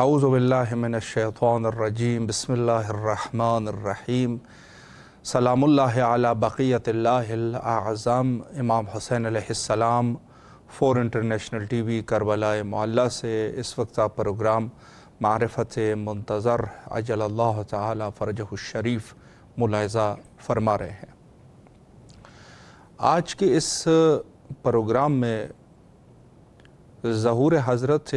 اعوذ باللہ من الشیطان الرجیم بسم اللہ الرحمن الرحیم سلام اللہ علی بقیت اللہ الاعظم امام حسین علیہ السلام 4 انٹرنیشنل ٹی وی کربلا معلیٰ سے اس وقت آپ پروگرام معرفت منتظر عجل اللہ تعالی فرجہ الشریف ملاحظہ فرما رہے ہیں۔ آج کے اس پروگرام میں ظہور حضرت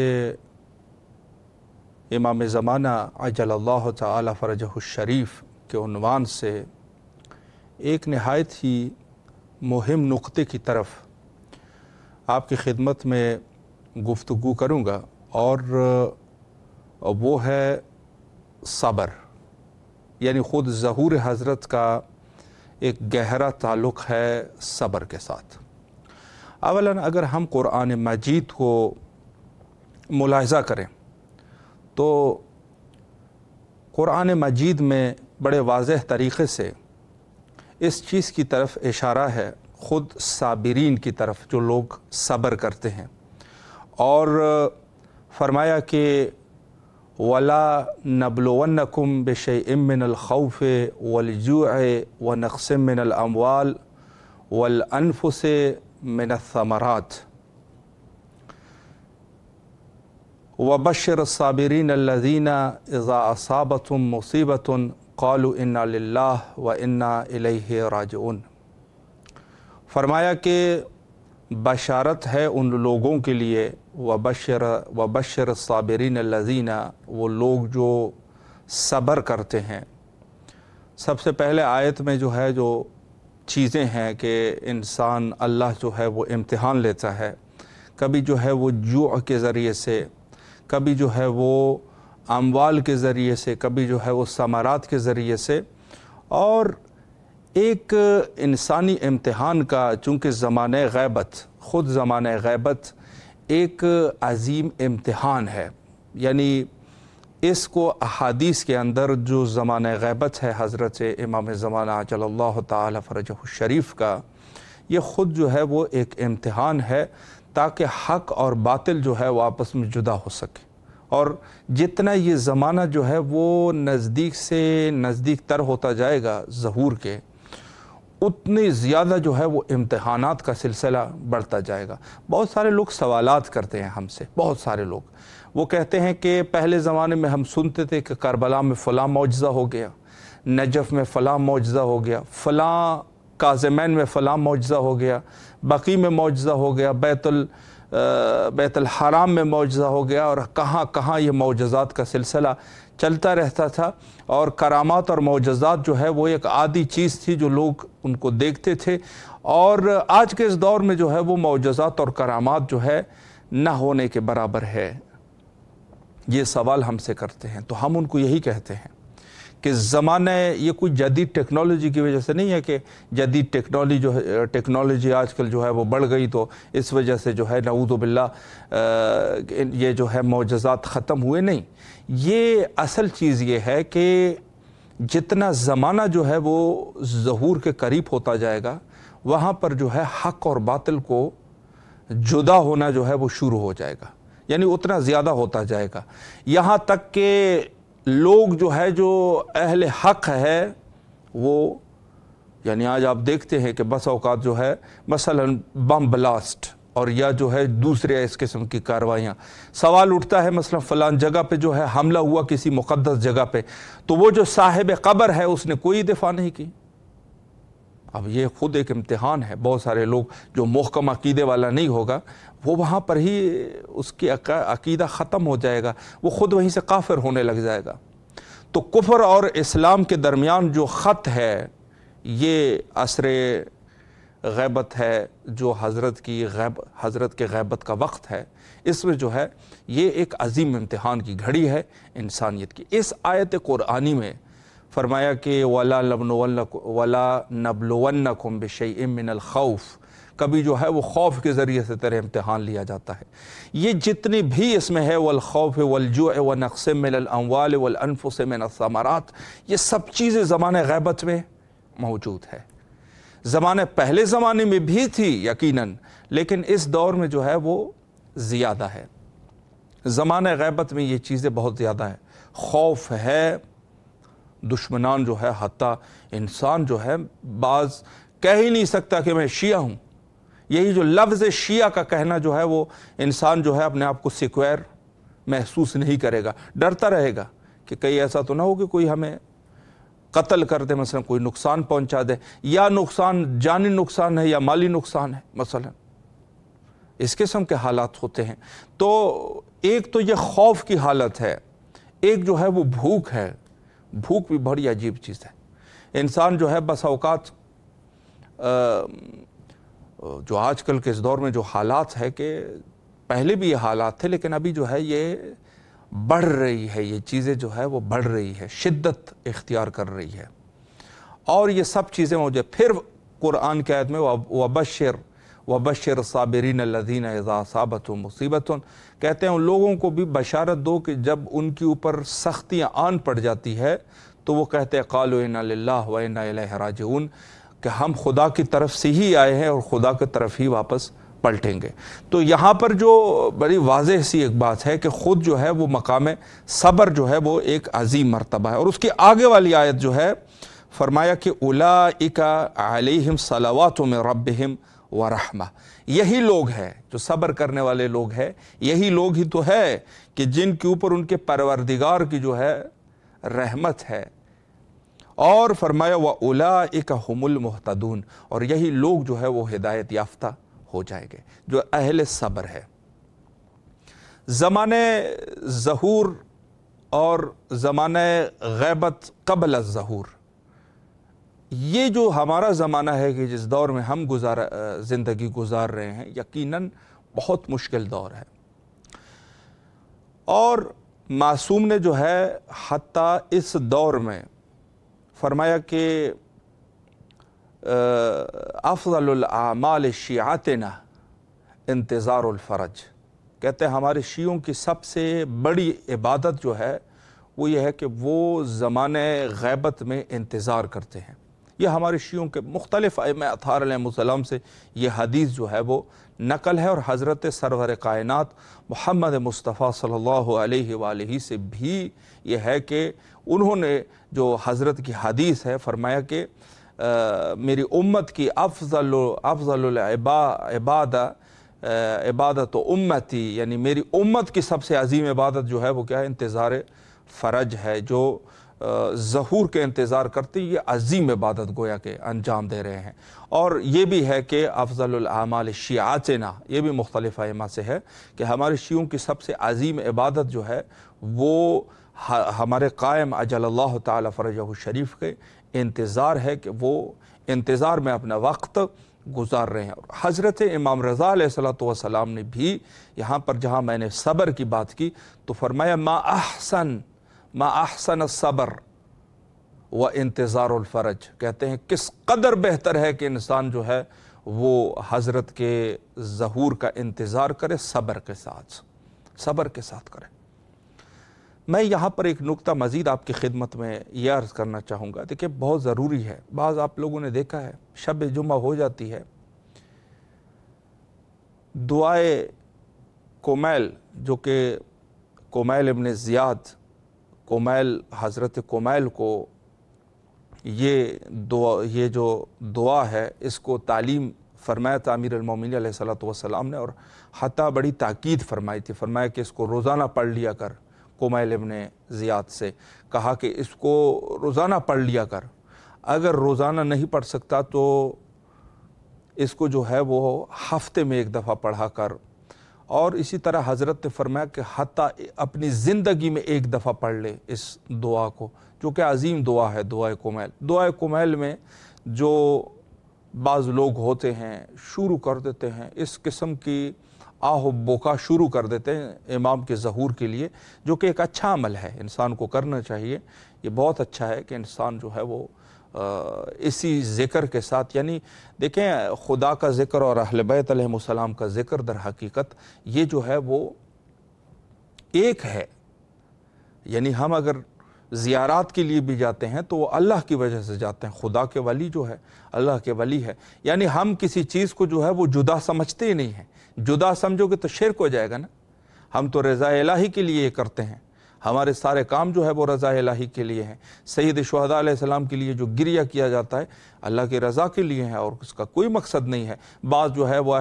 امام زمانہ عجل اللہ تعالی فرجہ الشریف کے عنوان سے ایک نہایت ہی مہم نقطے کی طرف آپ کی خدمت میں گفتگو کروں گا، اور وہ ہے صبر، یعنی خود ظہور حضرت کا ایک گہرا تعلق ہے صبر کے ساتھ۔ اولاً اگر ہم قرآن مجید کو ملاحظہ کریں تو قرآن مجید میں بڑے واضح طریقے سے اس چیز کی طرف اشارہ ہے، خود صابرین کی طرف، جو لوگ صبر کرتے ہیں، اور فرمایا کہ وَلَا نَبْلُوَنَّكُمْ بِشَيْءٍ مِّنَ الْخَوْفِ وَالْجُوعِ وَنَقْصٍ مِّنَ الْأَمْوَالِ وَالْأَنفُسِ مِّنَ الثَّمَرَاتِ وَبَشِّرِ الصَّابِرِينَ الَّذِينَ إِذَا أَصَابَتْهُمْ مُصِيبَةٌ قَالُوا إِنَّا لِلَّهِ وَإِنَّا إِلَيْهِ راجعون۔ فرمایا کہ بشارت ہے ان لوگوں کے لیے، وَبَشِّرِ الصَّابِرِينَ الَّذِينَ، وہ لوگ جو صبر کرتے ہیں۔ سب سے پہلے آیت میں جو ہے جو چیزیں ہیں کہ انسان اللہ جو ہے وہ امتحان لیتا ہے، کبھی جو ہے وہ جوع کے ذریعے سے، کبھی جو ہے وہ اموال کے ذریعے سے، کبھی جو ہے وہ ثمرات کے ذریعے سے، اور ایک انسانی امتحان کا، چونکہ زمانہ غیبت، خود زمانہ غیبت ایک عظیم امتحان ہے، یعنی اس کو احادیث کے اندر جو زمانہ غیبت ہے حضرت امام زمانہ عجل اللہ تعالی فرجہ الشریف کا، یہ خود جو ہے وہ ایک امتحان ہے تاکہ حق اور باطل جو ہے وہ آپس میں جدا ہو سکے، اور جتنا یہ زمانہ جو ہے وہ نزدیک سے نزدیک تر ہوتا جائے گا ظہور کے، اتنی زیادہ جو ہے وہ امتحانات کا سلسلہ بڑھتا جائے گا۔ بہت سارے لوگ سوالات کرتے ہیں ہم سے، بہت سارے لوگ وہ کہتے ہیں کہ پہلے زمانے میں ہم سنتے تھے کہ کربلا میں فلاں معجزہ ہو گیا، نجف میں فلاں معجزہ ہو گیا، فلاں کاظمین میں فلاں معجزہ ہو گیا، بقیع میں معجزہ ہو گیا، بیت الحرام میں معجزہ ہو گیا، اور کہاں کہاں یہ معجزات کا سلسلہ چلتا رہتا تھا، اور کرامات اور معجزات جو ہے وہ ایک عادی چیز تھی جو لوگ ان کو دیکھتے تھے، اور آج کے اس دور میں جو ہے وہ معجزات اور کرامات جو ہے نہ ہونے کے برابر ہے۔ یہ سوال ہم سے کرتے ہیں تو ہم ان کو یہی کہتے ہیں کہ زمانہ یہ کوئی جدید ٹیکنالوجی کی وجہ سے نہیں ہے کہ جدید ٹیکنالوجی آج کل جو ہے وہ بڑھ گئی تو اس وجہ سے جو ہے نعوذ باللہ یہ جو ہے معجزات ختم ہوئے، نہیں۔ یہ اصل چیز یہ ہے کہ جتنا زمانہ جو ہے وہ ظہور کے قریب ہوتا جائے گا، وہاں پر جو ہے حق اور باطل کو جدا ہونا جو ہے وہ شروع ہو جائے گا، یعنی اتنا زیادہ ہوتا جائے گا، یہاں تک کہ لوگ جو ہے جو اہل حق ہے وہ، یعنی آج آپ دیکھتے ہیں کہ بس اوقات جو ہے مثلا بم بلاسٹ اور یا جو ہے دوسرے اس قسم کی کاروائیاں، سوال اٹھتا ہے مثلا فلان جگہ پہ جو ہے حملہ ہوا کسی مقدس جگہ پہ، تو وہ جو صاحب قبر ہے اس نے کوئی دفاع نہیں کی۔ اب یہ خود ایک امتحان ہے، بہت سارے لوگ جو محکم عقیدے والا نہیں ہوگا وہ وہاں پر ہی اس کی عقیدہ ختم ہو جائے گا، وہ خود وہیں سے کافر ہونے لگ جائے گا۔ تو کفر اور اسلام کے درمیان جو خط ہے، یہ عصر غیبت ہے، جو حضرت کے غیبت کا وقت ہے، اس میں جو ہے یہ ایک عظیم امتحان کی گھڑی ہے انسانیت کی۔ اس آیت قرآنی میں فرمایا کہ وَلَا نَبْلُوَنَّكُمْ بِشَيْءٍ مِّنَ الْخَوْفِ، کبھی جو ہے وہ خوف کے ذریعے سے تیرے امتحان لیا جاتا ہے۔ یہ جتنی بھی اس میں ہے وَالْخَوْفِ وَالْجُوعِ وَنَقْصٍ مِّنَ الْأَمْوَالِ وَالْأَنفُسِ مِّنَ الثَّمَرَاتِ، یہ سب چیزیں زمانہ غیبت میں موجود ہے۔ پہلے زمانے میں بھی تھی یقیناً، لیکن اس دور میں جو ہے وہ زیادہ ہے۔ زمانہ غیبت میں یہ چیزیں بہت زیادہ ہیں، خوف ہے، دشمنان جو ہے، حتیٰ انسان جو ہے بعض کہہ ہی نہیں سکتا کہ میں شیعہ ہوں، یہی جو لفظ شیعہ کا کہنا جو ہے وہ انسان جو ہے اپنے آپ کو سیکوئر محسوس نہیں کرے گا، ڈرتا رہے گا کہ کہیں ایسا تو نہ ہو کہ کوئی ہمیں قتل کر دے، مثلا کوئی نقصان پہنچا دے، یا نقصان جانی نقصان ہے یا مالی نقصان ہے، مثلا اس قسم کے حالات ہوتے ہیں۔ تو ایک تو یہ خوف کی حالت ہے، ایک جو ہے وہ بھوک ہے، بھوک بھی بڑی عجیب چیز ہے۔ انسان جو ہے بس اوقات جو آج کل کے اس دور میں جو حالات ہے کہ پہلے بھی یہ حالات تھے لیکن ابھی جو ہے یہ بڑھ رہی ہے، یہ چیزیں جو ہے وہ بڑھ رہی ہے، شدت اختیار کر رہی ہے، اور یہ سب چیزیں مجھے پھر قرآن کی آیت میں وَبَشِّرِ الصَّابِرِينَ الَّذِينَ إِذَا أَصَابَتْهُمْ مُصِيبَةٌ، کہتے ہیں ان لوگوں کو بھی بشارت دو کہ جب ان کے اوپر سختیاں آن پڑ جاتی ہے تو وہ کہتے ہیں قَالُوا إِنَّا لِلَّهِ وَإِنَّا إِلَيْهِ رَاجِعُونَ، کہ ہم خدا کی طرف سے ہی آئے ہیں اور خدا کی طرف ہی واپس پلٹیں گے۔ تو یہاں پر جو بڑی واضح سی ایک بات ہے کہ خود جو ہے وہ مقام صبر جو ہے وہ ایک عظیم مرتبہ ہے، اور اس کی آگے والی آیت جو ہے فرمایا کہ اولئک علیہم صلوات من ربہم ورحمہ، یہی لوگ ہیں جو صبر کرنے والے لوگ ہیں، یہی لوگ ہی تو ہے کہ جن کے اوپر ان کے پروردگار کی جو ہے رحمت ہے، اور فرمایا وَأُولَئِكَ هُمُ الْمُهْتَدُونَ، اور یہی لوگ جو ہے وہ ہدایت یافتہ ہو جائیں گے جو اہل صبر ہے۔ زمانہ ظہور اور زمانہ غیبت قبل الظہور، یہ جو ہمارا زمانہ ہے کہ جس دور میں ہم زندگی گزار رہے ہیں، یقیناً بہت مشکل دور ہے، اور معصوم نے جو ہے حتیٰ اس دور میں فرمایا کہ افضل الاعمال شیعتنا انتظار الفرج، کہتے ہیں ہمارے شیعوں کی سب سے بڑی عبادت جو ہے وہ یہ ہے کہ وہ زمانہ غیبت میں انتظار کرتے ہیں۔ یہ ہمارے شیعوں کے مختلف ائمہ اطہار علیہ السلام سے یہ حدیث جو ہے وہ نقل ہے، اور حضرت سرور کائنات محمد مصطفیٰ صلی اللہ علیہ وآلہ سے بھی یہ ہے کہ انہوں نے جو حضرت کی حدیث ہے فرمایا کہ میری امت کی افضل عبادت امتی، یعنی میری امت کی سب سے عظیم عبادت جو ہے وہ کیا ہے؟ انتظار فرج ہے۔ جو ظہور کے انتظار کرتے یہ عظیم عبادت گویا کہ انجام دے رہے ہیں۔ اور یہ بھی ہے کہ افضل الاعمال شیعتنا، یہ بھی مختلف ائمہ سے ہے کہ ہمارے شیعوں کی سب سے عظیم عبادت جو ہے وہ ہمارے قائم عجل اللہ تعالی فرجہ الشریف کے انتظار ہے، کہ وہ انتظار میں اپنا وقت گزار رہے ہیں۔ حضرت امام رضا علیہ السلام نے بھی یہاں پر جہاں میں نے صبر کی بات کی تو فرمایا ما احسن الصبر و انتظار الفرج، کہتے ہیں کس قدر بہتر ہے کہ انسان جو ہے وہ حضرت کے ظہور کا انتظار کرے صبر کے ساتھ کرے۔ میں یہاں پر ایک نکتہ مزید آپ کی خدمت میں یہ عرض کرنا چاہوں گا، دیکھیں بہت ضروری ہے، بعض آپ لوگوں نے دیکھا ہے شب جمعہ ہو جاتی ہے، دعائے کمیل جو کہ کمیل ابن زیاد حضرت کمیل کو یہ جو دعا ہے اس کو تعلیم فرمایا تھا امیر المومنین علیہ السلام نے، اور حتیٰ بڑی تاکید فرمائی تھی، فرمایا کہ اس کو روزانہ پڑھ لیا کر۔ کمیل ابن زیاد سے کہا کہ اس کو روزانہ پڑھ لیا کر، اگر روزانہ نہیں پڑھ سکتا تو اس کو جو ہے وہ ہفتے میں ایک دفعہ پڑھا کر، اور اسی طرح حضرت نے فرمایا کہ حتیٰ اپنی زندگی میں ایک دفعہ پڑھ لے اس دعا کو، جو کہ عظیم دعا ہے دعائے کمیل۔ دعائے کمیل میں جو بعض لوگ ہوتے ہیں شروع کر دیتے ہیں اس قسم کی آہ و بکا شروع کر دیتے ہیں امام کے ظہور کے لیے، جو کہ ایک اچھا عمل ہے، انسان کو کرنا چاہیے، یہ بہت اچھا ہے کہ انسان جو ہے وہ اسی ذکر کے ساتھ، یعنی دیکھیں خدا کا ذکر اور اہل بیت علیہ السلام کا ذکر در حقیقت یہ جو ہے وہ ایک ہے، یعنی ہم اگر زیارات کے لیے بھی جاتے ہیں تو وہ اللہ کی وجہ سے جاتے ہیں، خدا کے ولی جو ہے اللہ کے ولی ہے، یعنی ہم کسی چیز کو جو ہے وہ جدا سمجھتے ہی نہیں ہیں، جدا سمجھو گے تو شرک ہو جائے گا نا۔ ہم تو رضا الہی کے لیے کرتے ہیں، ہمارے سارے کام جو ہے وہ رضا الہی کے لیے ہیں۔ سید شہداء علیہ السلام کے لیے جو گریہ کیا جاتا ہے اللہ کی رضا کے لیے ہے اور اس کا کوئی مقصد نہیں ہے۔ بعض جو ہے وہ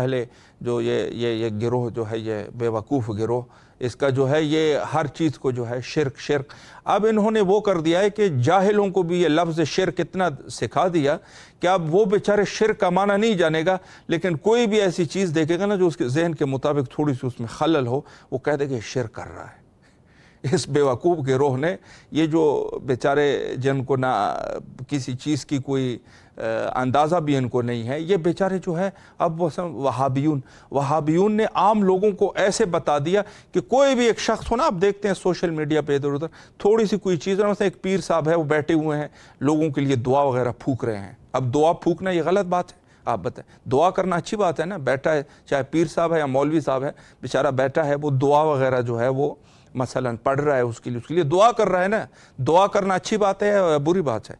جو یہ گروہ جو ہے، یہ بے وقوف گروہ، اس کا جو ہے یہ ہر چیز کو جو ہے شرک اب انہوں نے وہ کر دیا ہے کہ جاہلوں کو بھی یہ لفظ شرک اتنا سکھا دیا کہ اب وہ بیچارے شرک کا معنی نہیں جانے گا، لیکن کوئی بھی ایسی چیز دیکھے گا نا جو اس کے ذہن کے مطابق تھوڑی سی اس میں خلل ہو، وہ کہہ دے کہ یہ شرک کر رہا ہے۔ اس بے وقوف گروہ نے، یہ جو بیچارے جن کو نہ کسی چیز کی کوئی اندازہ بھی ان کو نہیں ہے، یہ بیچارے جو ہے اب وہ وہابیون نے عام لوگوں کو ایسے بتا دیا کہ کوئی بھی ایک شخص ہو نا، آپ دیکھتے ہیں سوشل میڈیا پہ ادھر ادھر تھوڑی سی کوئی چیز ہے، مثلا ایک پیر صاحب ہے وہ بیٹھے ہوئے ہیں لوگوں کے لیے دعا وغیرہ پھونک رہے ہیں۔ اب دعا پھونکنا یہ غلط بات ہے؟ آپ بتائیں، دعا کرنا اچھی بات ہے نا، بیٹھا ہے چاہے پیر صاحب ہے یا مولوی صاحب ہے، بیچارہ بیٹھا ہے وہ دعا وغیرہ جو ہے وہ مثلا پڑھ رہا ہے، اس کے لیے دعا کر رہا ہے نا۔ دعا کرنا اچھی بات ہے یا بری بات ہے؟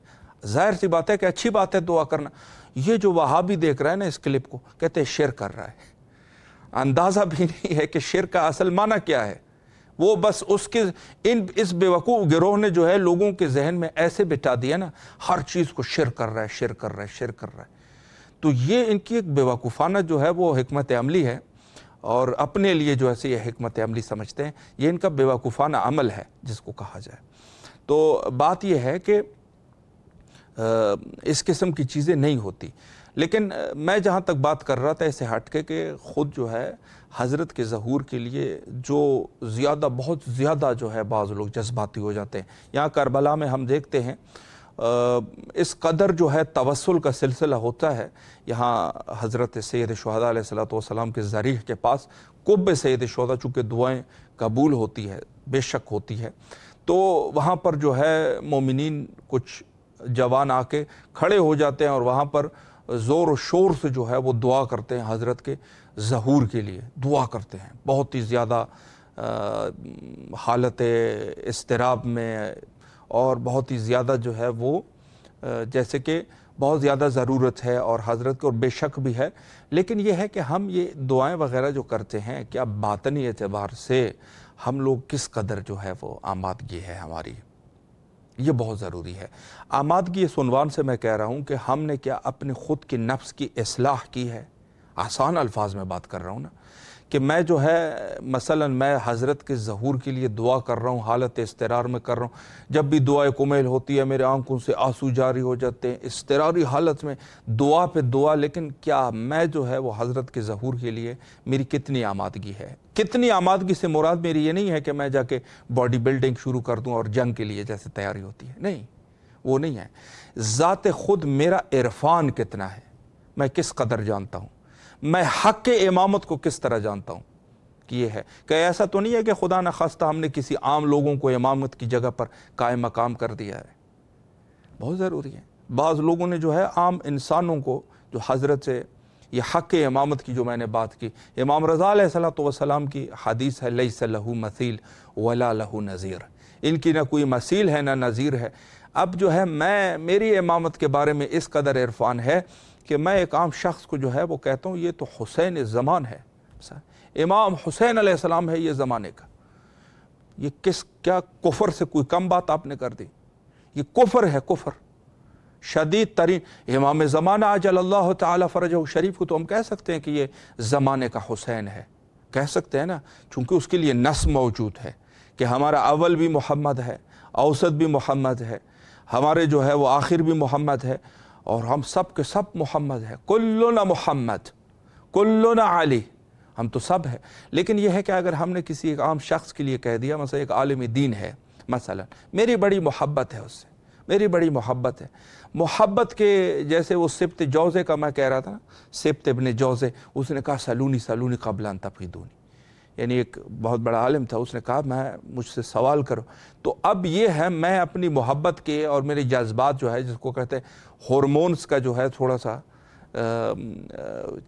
ظاہر سی بات ہے کہ اچھی بات ہے دعا کرنا۔ یہ جو وہابی دیکھ رہا ہے نا اس کلپ کو، کہتے ہیں شرک کر رہا ہے، اندازہ بھی نہیں ہے کہ شرک کا اصل معنی کیا ہے۔ وہ بس اس بے وقوف گروہ نے جو ہے لوگوں کے ذہن میں ایسے بٹھا دیا نا، ہر چیز کو شرک کر رہا ہے، شرک کر رہا ہے، شرک کر رہا ہے۔ تو یہ ان کی ایک بے وقوفانہ جو ہے وہ حکمت عملی ہے، اور اپنے لیے جو ایسے یہ حکمت عملی سمجھتے ہیں، یہ ان کا بے وقوفانہ عمل ہے جس کو کہا جائے۔ تو بات یہ ہے کہ اس قسم کی چیزیں نہیں ہوتی، لیکن میں جہاں تک بات کر رہا تھا اسے ہٹ کے کہ خود جو ہے حضرت کے ظہور کے لیے جو بہت زیادہ جو ہے بعض لوگ جذباتی ہو جاتے ہیں۔ یہاں کربلا میں ہم دیکھتے ہیں اس قدر جو ہے توسل کا سلسلہ ہوتا ہے۔ یہاں حضرت سید شہداء علیہ السلام کے ضریح کے پاس قب سید شہداء، چونکہ دعائیں قبول ہوتی ہے، بے شک ہوتی ہے، تو وہاں پر جو ہے مومنین کچھ جوان آ کے کھڑے ہو جاتے ہیں اور وہاں پر زور و شور سے جو ہے وہ دعا کرتے ہیں، حضرت کے ظہور کے لیے دعا کرتے ہیں، بہت ہی زیادہ حالت اضطراب میں، اور بہت ہی زیادہ جو ہے وہ جیسے کہ بہت زیادہ ضرورت ہے اور حضرت کو، اور بے شک بھی ہے۔ لیکن یہ ہے کہ ہم یہ دعائیں وغیرہ جو کرتے ہیں، کیا باطنی اعتبار سے ہم لوگ کس قدر جو ہے وہ آمادگی ہے ہماری، یہ بہت ضروری ہے۔ آمادگی اس عنوان سے میں کہہ رہا ہوں کہ ہم نے کیا اپنے خود کی نفس کی اصلاح کی ہے؟ آسان الفاظ میں بات کر رہا ہوں نا، کہ میں جو ہے مثلا میں حضرت کے ظہور کے لیے دعا کر رہا ہوں، حالت اضطرار میں کر رہا ہوں، جب بھی دعائے کمیل ہوتی ہے میرے آنکھوں سے آنسو جاری ہو جاتے ہیں، اضطراری حالت میں دعا پہ دعا، لیکن کیا میں جو ہے وہ حضرت کے ظہور کے لیے میری کتنی آمادگی ہے؟ کتنی آمادگی سے مراد میری یہ نہیں ہے کہ میں جا کے باڈی بلڈنگ شروع کر دوں اور جنگ کے لیے جیسے تیاری ہوتی ہے، نہیں، وہ نہیں ہے۔ ذات خود میرا عرفان کتنا ہے، میں کس قدر جانتا ہوں، میں حق امامت کو کس طرح جانتا ہوں، کہ یہ ہے کہ ایسا تو نہیں ہے کہ خدا نخواستہ ہم نے کسی عام لوگوں کو امامت کی جگہ پر قائم مقام کر دیا ہے۔ بہت ضروری ہے۔ بعض لوگوں نے جو ہے عام انسانوں کو جو حضرت سے یہ حق امامت کی جو میں نے بات کی، امام رضا علیہ السلام کی حدیث ہے، لیس لہ مثیل ولا لہ نظیر، ان کی نہ کوئی مثیل ہے نہ نظیر ہے۔ اب جو ہے میری امامت کے بارے میں اس قدر عرفان ہے کہ میں ایک عام شخص کو جو ہے وہ کہتا ہوں یہ تو حسین زمان ہے، امام حسین علیہ السلام ہے یہ زمانے کا۔ یہ کیا کفر سے کوئی کم بات آپ نے کر دی؟ یہ کفر ہے، کفر شدید ترین۔ امام زمانہ عجل اللہ تعالی فرجہ شریف کو تو ہم کہہ سکتے ہیں کہ یہ زمانے کا حسین ہے، کہہ سکتے ہیں نا، چونکہ اس کے لیے نص موجود ہے کہ ہمارا اول بھی محمد ہے، اوسط بھی محمد ہے، ہمارے جو ہے وہ آخر بھی محمد ہے، اور ہم سب کے سب محمد ہے، کلنا محمد کلنا علی، ہم تو سب ہے۔ لیکن یہ ہے کہ اگر ہم نے کسی ایک عام شخص کے لیے کہہ دیا، مثلا ایک عالم دین ہے، مثلا میری بڑی محبت ہے اس سے، میری بڑی محبت ہے، محبت کے جیسے وہ سبت جوزے کا میں کہہ رہا تھا نا، سبت ابن جوزے، اس نے کہا سلونی قبل ان تفقدونی، یعنی ایک بہت بڑا عالم تھا، اس نے کہا مجھ سے سوال کرو۔ تو اب یہ ہے میں اپنی محبت کے اور میرے جذبات جو ہے جس کو کہتے ہیں ہارمونز کا جو ہے تھوڑا سا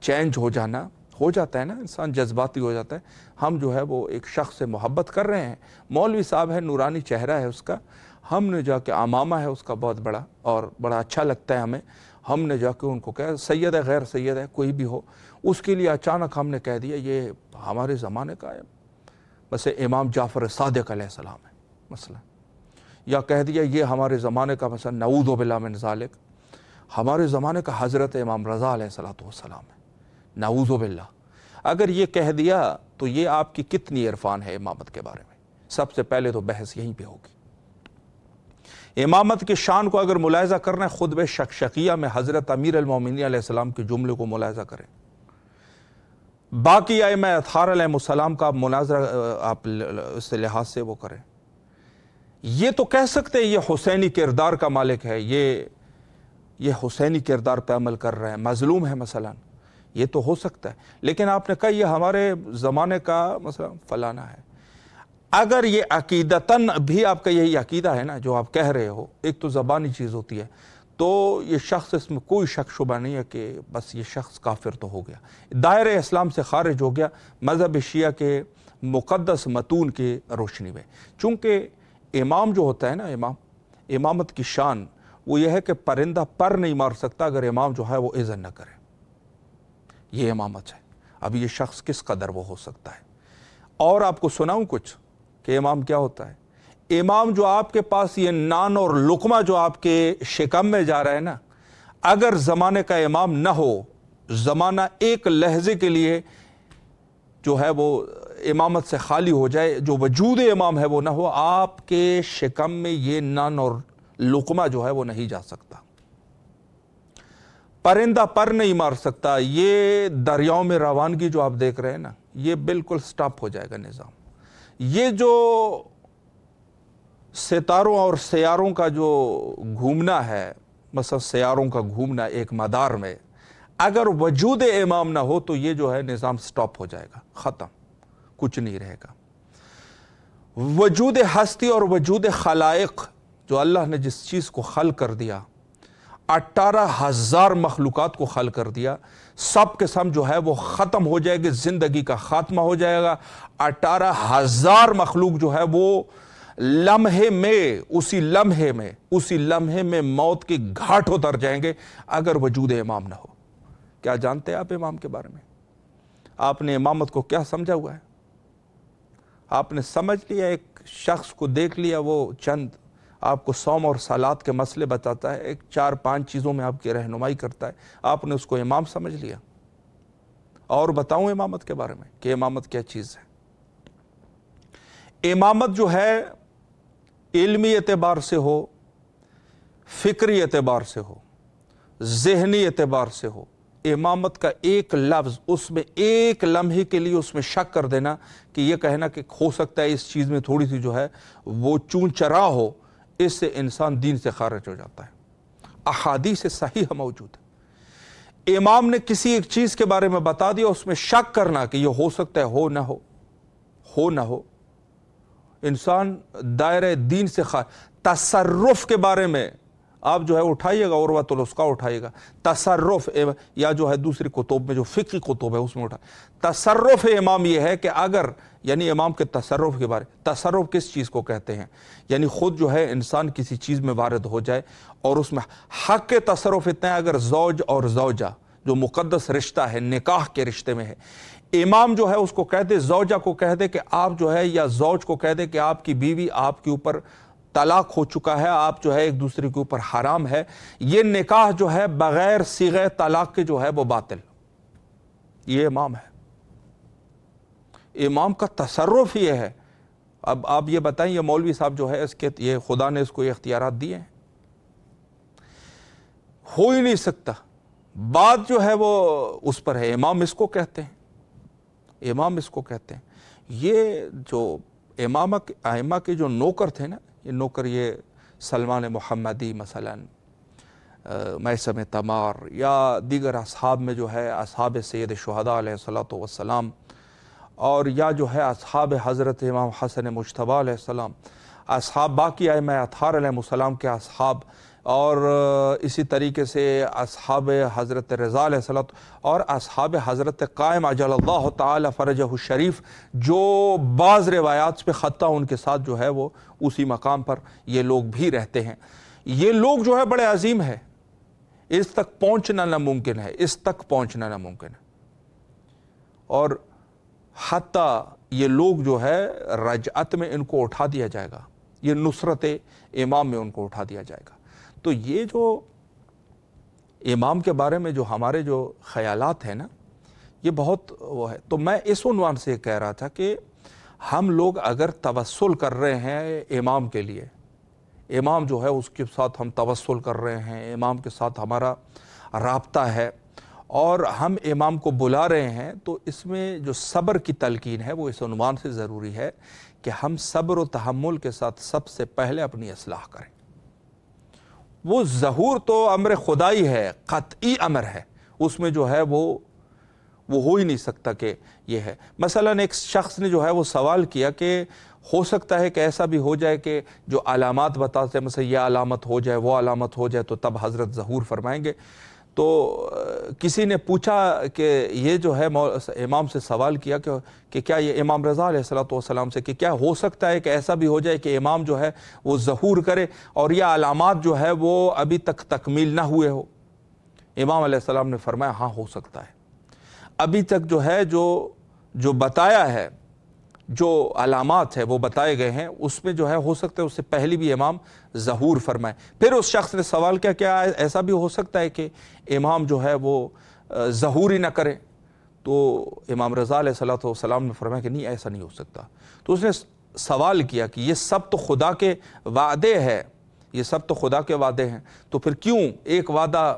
چینج ہو جانا، ہو جاتا ہے نا، انسان جذباتی ہو جاتا ہے۔ ہم جو ہے وہ ایک شخص سے محبت کر رہے ہیں، مولوی صاحب ہے، نورانی چہرہ ہے اس کا، ہم نے جا کے عمامہ ہے اس کا بہت بڑا، اور بڑا اچھا لگتا ہے ہمیں، ہم نے جا کے ان کو کہا سید ہے غیر سید ہے کوئی بھی ہو، اس کے لیے اچانک ہم نے کہہ دیا یہ ہمارے زمانے کا ہے، بس امام جعفر صادق علیہ السلام ہے مثلا، یا کہہ دیا یہ ہمارے زمانے کا مثلا نعوذ باللہ من ذالک ہمارے زمانے کا حضرت امام رضا علیہ السلام ہے، نعوذ باللہ، اگر یہ کہہ دیا تو یہ آپ کی کتنی عرفان ہے امامت کے بارے میں؟ سب سے پہلے تو بحث یہیں پہ ہوگی۔ امامت کی شان کو اگر ملاحظہ کرنا ہے، خطبہ شقشقیہ میں حضرت امیر المومنین علیہ السلام کے جملے کو ملاحظہ کریں، باقی ائمہ اطہار علیہ السلام کا مناظرہ آپ اس لحاظ سے وہ کریں۔ یہ تو کہہ سکتے ہیں یہ حسینی کردار کا مالک ہے، یہ حسینی کردار پہ عمل کر رہے ہیں، مظلوم ہے مثلا، یہ تو ہو سکتا ہے، لیکن آپ نے کہا یہ ہمارے زمانے کا مثلا فلانا ہے۔ اگر یہ عقیدتاً بھی آپ کا یہی عقیدہ ہے نا جو آپ کہہ رہے ہو، ایک تو زبانی چیز ہوتی ہے، تو یہ شخص، اس میں کوئی شک شبہ نہیں ہے کہ بس یہ شخص کافر تو ہو گیا، دائرہ اسلام سے خارج ہو گیا مذہب شیعہ کے مقدس متون کی روشنی میں۔ چونکہ امام جو ہوتا ہے نا، امامت کی شان وہ یہ ہے کہ پرندہ پر نہیں مار سکتا اگر امام جو ہے وہ اذن نہ کرے، یہ امامت ہے۔ اب یہ شخص کس قدر وہ ہو سکتا ہے؟ اور آپ کو سناؤں کچھ کہ امام کیا ہوتا ہے؟ امام جو آپ کے پاس یہ نان اور لقمہ جو آپ کے شکم میں جا رہا ہے نا، اگر زمانے کا امام نہ ہو، زمانہ ایک لحظے کے لیے جو ہے وہ امامت سے خالی ہو جائے، جو وجود امام ہے وہ نہ ہو، آپ کے شکم میں یہ نان اور لقمہ جو ہے وہ نہیں جا سکتا، پرندہ پر نہیں مار سکتا۔ یہ دریاؤں میں روانگی جو آپ دیکھ رہے ہیں نا، یہ بالکل سٹاپ ہو جائے گا نظام۔ یہ جو ستاروں اور سیاروں کا جو گھومنا ہے، مثلا سیاروں کا گھومنا ایک مدار میں، اگر وجود امام نہ ہو تو یہ جو ہے نظام سٹاپ ہو جائے گا، ختم، کچھ نہیں رہے گا۔ وجود ہستی اور وجود خلائق جو اللہ نے جس چیز کو خلق کر دیا، 18,000 مخلوقات کو خلق کر دیا، سب کے سب جو ہے وہ ختم ہو جائے گی، زندگی کا خاتمہ ہو جائے گا۔ 18,000 مخلوق جو ہے وہ لمحے میں، اسی لمحے میں موت کی گھاٹ اتر جائیں گے اگر وجود امام نہ ہو۔ کیا جانتے ہیں آپ امام کے بارے میں؟ آپ نے امامت کو کیا سمجھا ہوا ہے؟ آپ نے سمجھ لیا ایک شخص کو دیکھ لیا، وہ چند آپ کو صوم اور صلات کے مسئلے بتاتا ہے، ایک 4-5 چیزوں میں آپ کی رہنمائی کرتا ہے، آپ نے اس کو امام سمجھ لیا۔ اور بتاؤں امامت کے بارے میں کہ امامت کیا چیز ہے؟ امامت جو ہے علمی اعتبار سے ہو، فکری اعتبار سے ہو، ذہنی اعتبار سے ہو، امامت کا ایک لفظ، اس میں ایک لمحے کے لیے اس میں شک کر دینا کہ یہ کہنا کہ ہو سکتا ہے اس چیز میں تھوڑی سی جو ہے وہ چون چرا ہو، اس سے انسان دین سے خارج ہو جاتا ہے۔ احادیث صحیح موجود ہے، امام نے کسی ایک چیز کے بارے میں بتا دیا، اس میں شک کرنا کہ یہ ہو سکتا ہے، ہو نہ ہو، انسان دائرہ دین سے تصرف کے بارے میں آپ جو ہے اٹھائیے گا، عروۃ الوثقی اٹھائیے گا، تصرف، یا جو ہے دوسری کتب میں جو فقہی کتب ہے اس میں تصرف امام یہ ہے کہ اگر، یعنی امام کے تصرف کے بارے، تصرف کس چیز کو کہتے ہیں؟ یعنی خود جو ہے انسان کسی چیز میں وارد ہو جائے اور اس میں حق کے تصرف اتنا ہے، اگر زوج اور زوجہ جو مقدس رشتہ ہے، نکاح کے رشتے میں ہے، امام جو ہے اس کو کہہ دے، زوجہ کو کہہ دے کہ آپ جو ہے، یا زوج کو کہہ دے کہ آپ کی بیوی آپ کے اوپر طلاق ہو چکا ہے، آپ جو ہے ایک دوسرے کے اوپر حرام ہے، یہ نکاح جو ہے بغیر صیغہ طلاق کے جو ہے وہ باطل، یہ امام ہے۔ امام کا تصرف یہ ہے۔ اب آپ یہ بتائیں، یہ مولوی صاحب جو ہے اس کے، یہ خدا نے اس کو یہ اختیارات دیے ہیں؟ ہو ہی نہیں سکتا۔ بات جو ہے وہ اس پر ہے، امام اس کو کہتے ہیں، یہ جو ائمہ کے جو نوکر تھے نا، یہ نوکر، یہ سلمان محمدی مثلا، میثم تمار، یا دیگر اصحاب میں جو ہے اصحاب سید شہداء علیہ السلام، اور یا جو ہے اصحاب حضرت امام حسن مجتبیٰ علیہ السلام، اصحاب باقی ائمہ اطہار علیہ السلام کے اصحاب، اور اسی طریقے سے اصحاب حضرت رضا علیہ السلام، اور اصحاب حضرت قائم عجل اللہ تعالی فرجہ الشریف، جو بعض روایات پہ خطہ ان کے ساتھ جو ہے وہ اسی مقام پر یہ لوگ بھی رہتے ہیں۔ یہ لوگ جو ہے بڑے عظیم ہے، اس تک پہنچنا ناممکن ہے، اور حتیٰ یہ لوگ جو ہے رجعت میں ان کو اٹھا دیا جائے گا، یہ نصرت امام میں ان کو اٹھا دیا جائے گا۔ تو یہ جو امام کے بارے میں جو ہمارے جو خیالات ہیں نا، یہ بہت وہ ہے۔ تو میں اس عنوان سے کہہ رہا تھا کہ ہم لوگ اگر توسل کر رہے ہیں امام کے لیے، امام جو ہے اس کے ساتھ ہم توسل کر رہے ہیں، امام کے ساتھ ہمارا رابطہ ہے اور ہم امام کو بلا رہے ہیں، تو اس میں جو صبر کی تلقین ہے وہ اس عنوان سے ضروری ہے کہ ہم صبر و تحمل کے ساتھ سب سے پہلے اپنی اصلاح کریں۔ وہ ظہور تو امر خدائی ہے، قطعی امر ہے، اس میں جو ہے وہ ہو ہی نہیں سکتا کہ یہ ہے۔ مثلا ایک شخص نے جو ہے وہ سوال کیا کہ ہو سکتا ہے کہ ایسا بھی ہو جائے کہ جو علامات بتاتے ہیں، مثلا یہ علامت ہو جائے، وہ علامت ہو جائے تو تب حضرت ظہور فرمائیں گے۔ تو کسی نے پوچھا کہ یہ جو ہے امام سے سوال کیا کہ کیا یہ امام رضا علیہ السلام سے کہ کیا ہو سکتا ہے کہ ایسا بھی ہو جائے کہ امام جو ہے وہ ظہور کرے اور یہ علامات جو ہے وہ ابھی تک تکمیل نہ ہوئے ہو؟ امام علیہ السلام نے فرمایا ہاں ہو سکتا ہے، ابھی تک جو ہے جو بتایا ہے، جو علامات ہے وہ بتائے گئے ہیں، اس میں جو ہے ہو سکتا ہے اس سے پہلے بھی امام ظہور فرمائے۔ پھر اس شخص نے سوال کیا کیا ایسا بھی ہو سکتا ہے کہ امام جو ہے وہ ظہور ہی نہ کرے؟ تو امام رضا علیہ السلام نے فرمایا کہ نہیں، ایسا نہیں ہو سکتا۔ تو اس نے سوال کیا کہ یہ سب تو خدا کے وعدے ہے، یہ سب تو خدا کے وعدے ہیں، تو پھر کیوں ایک وعدہ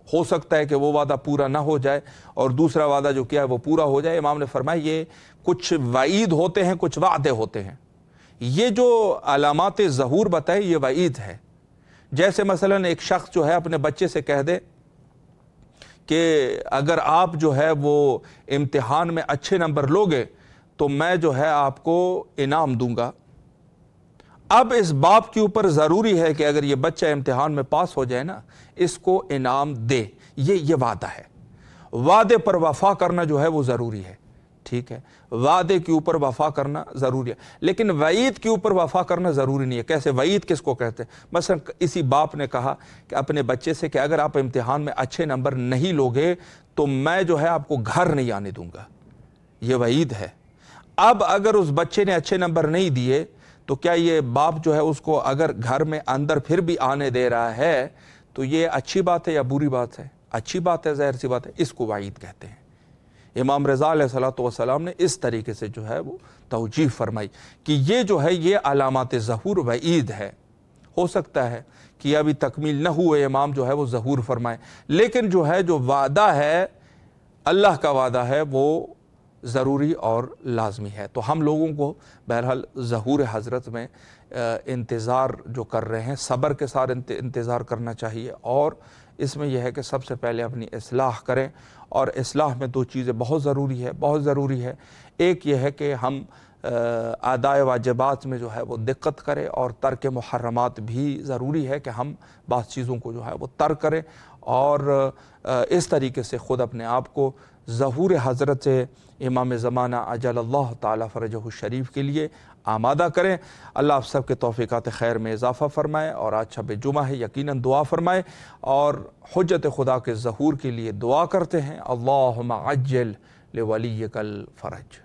ہو سکتا ہے کہ وہ وعدہ پورا نہ ہو جائے اور دوسرا وعدہ جو کیا ہے وہ پورا ہو جائے؟ امام نے فرمایا یہ کچھ وعید ہوتے ہیں، کچھ وعدے ہوتے ہیں۔ یہ جو علامات ظہور بتائے یہ وعید ہے۔ جیسے مثلا ایک شخص جو ہے اپنے بچے سے کہہ دے کہ اگر آپ جو ہے وہ امتحان میں اچھے نمبر لوگے تو میں جو ہے آپ کو انعام دوں گا۔ اب اس باپ کے اوپر ضروری ہے کہ اگر یہ بچہ امتحان میں پاس ہو جائے نا، اس کو انعام دے۔ یہ وعدہ ہے، وعدے پر وفا کرنا جو ہے وہ ضروری ہے، ٹھیک ہے، وعدے کے اوپر وفا کرنا ضروری ہے، لیکن وعید کے اوپر وفا کرنا ضروری نہیں ہے۔ کیسے وعید کس کو کہتے ہیں؟ مثلا اسی باپ نے کہا کہ اپنے بچے سے کہ اگر آپ امتحان میں اچھے نمبر نہیں لوگے تو میں جو ہے آپ کو گھر نہیں آنے دوں گا، یہ وعید ہے۔ اب اگر اس بچے نے اچھے نمبر نہیں دیے تو کیا یہ باپ جو ہے اس کو اگر گھر میں اندر پھر بھی آنے دے رہا ہے تو یہ اچھی بات ہے یا بری بات ہے؟ اچھی بات ہے، ظاہر سی بات ہے، اس کو وعید کہتے ہیں۔ امام رضا علیہ السلام نے اس طریقے سے جو ہے وہ توجیہ فرمائی کہ یہ جو ہے یہ علامات ظہور وعید ہے۔ ہو سکتا ہے کہ ابھی تکمیل نہ ہوئے امام جو ہے وہ ظہور فرمائے، لیکن جو ہے جو وعدہ ہے، اللہ کا وعدہ ہے، وہ ضروری اور لازمی ہے۔ تو ہم لوگوں کو بہرحال ظہور حضرت میں انتظار جو کر رہے ہیں، صبر کے ساتھ انتظار کرنا چاہیے، اور اس میں یہ ہے کہ سب سے پہلے اپنی اصلاح کریں، اور اصلاح میں دو چیزیں بہت ضروری ہے۔ ایک یہ ہے کہ ہم ادائے واجبات میں جو ہے وہ دقت کریں، اور ترک محرمات بھی ضروری ہے کہ ہم بعض چیزوں کو جو ہے وہ ترک کریں، اور اس طریقے سے خود اپنے آپ کو ظہور حضرت امام زمانہ عجل اللہ تعالی فرجہ الشریف کے لیے آمادہ کریں۔ اللہ آپ سب کے توفیقات خیر میں اضافہ فرمائے، اور آج شب جمعہ ہے، یقیناً دعا فرمائے، اور حجت خدا کے ظہور کے لیے دعا کرتے ہیں۔ اللہم عجل لولیک الفرج۔